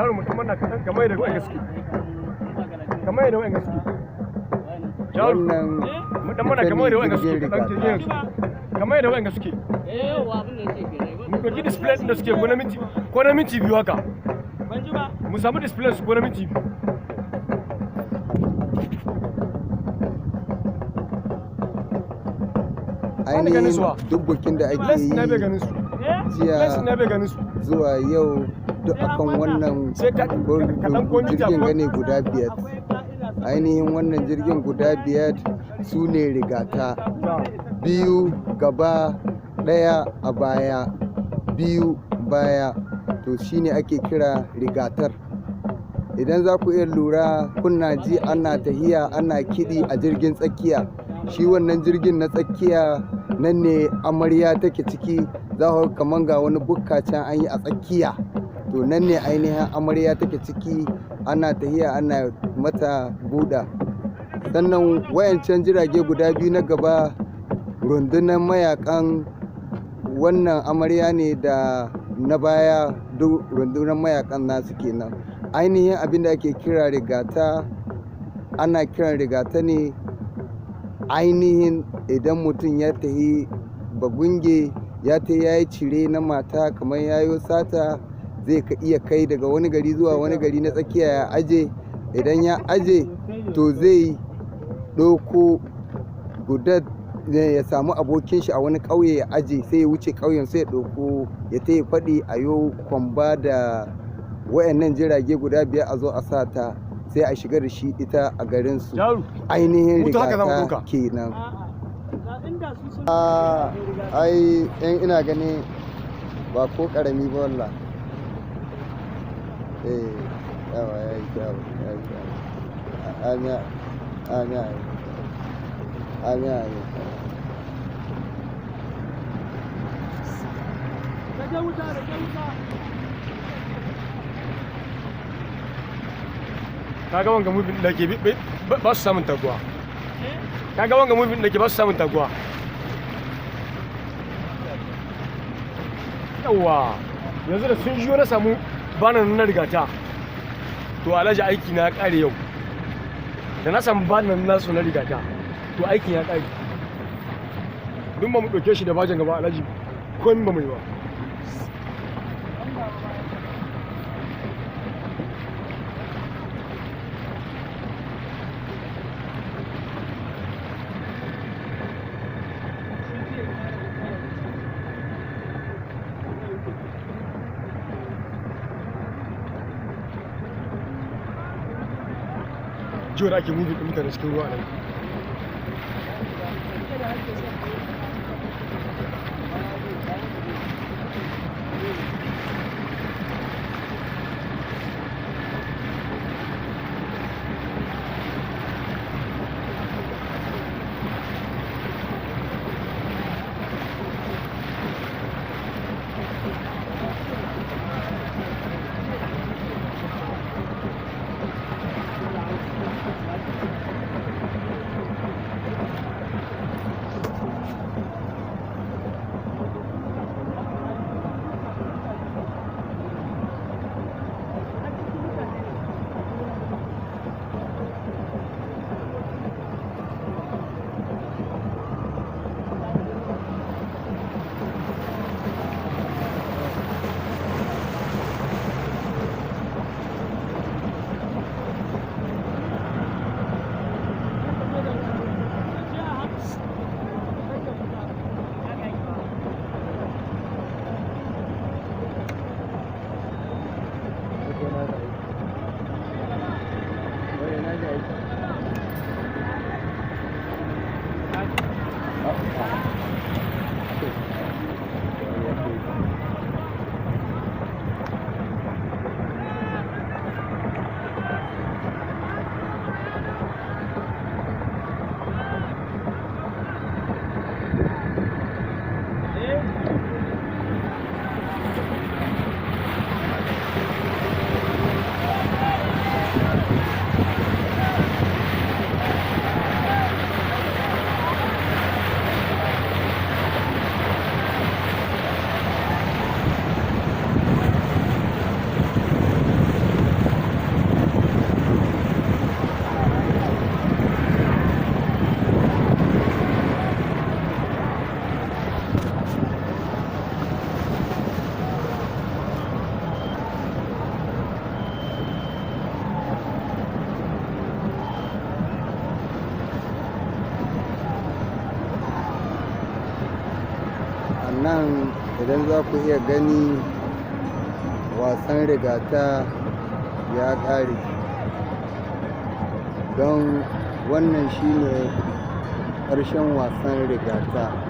jaru mutum wannan kaɗan kamar da wa'in gaske kamar da wa'in gaske jaru mutum mana kamar da wa'in gaske kaɗan jirgin kamar da wa'in gaske mu ɗauki display ɗin da suke ko na minti biyu haka mu samu display su ko na minti biyu ainihin duk bukin da ake yi jiya zuwa yau duk akan wannan jirgin gane guda biyar ainihin wannan jirgin guda biyar su ne rigata biyu gaba ɗaya a baya biyu baya to shine ake kira rigatar idan za ku iya lura kuna ji ana tahiya ana kiɗi a jirgin tsakiya shi wannan jirgin na tsakiya nan ne amarya take ciki za ku kaman ga wani bukka can an yi a tsakiya to nan ne ainihin amarya take ciki ana tahiya ana mata buɗa sannan wayancan jirage guda biyu na gaba rundunar mayakan wannan amarya ne da na baya duk rundunar mayakan nasu kenan ainihin abin da ake kira rigata ana kiran rigata ne ainihin idan mutum ya tahi bagunge ya ta yayi cire na mata kamar yayo sata zai iya kai daga wani gari zuwa wani gari na tsakiya ya aje idan ya aje to zai ɗauko gudar ya samu abokin shi a wani ƙauye ya aje sai ya wuce ƙauyen sai ya ɗauko ya ta yi faɗi a yau kwamba da wayannan jirage guda biyar a zo a sata sai a shiga da shi ita a garinsu ainihin rigata kenan ai yan ina gani ba ko karami ba walla yawa ya yi kyau ya yi kyau amiya amiya amiya amiya kaga wanga mubin da ke ba su samun taguwa kaga wanga mubin da ke ba su samun taguwa yawa yanzu da sun shiyo na samu banan na rigata to alhaji aiki na ya kare yau da na samu banan nasu na rigata to aikin ya kare dun ba mu ɗauke shi da bajin gaba alhaji ko ba mu yi ba jiwar ake mubi da mutane cikin ruwa nan nan idan za ku iya gani wasan rigata ya ƙare, don wannan shine ƙarshen wasan rigata.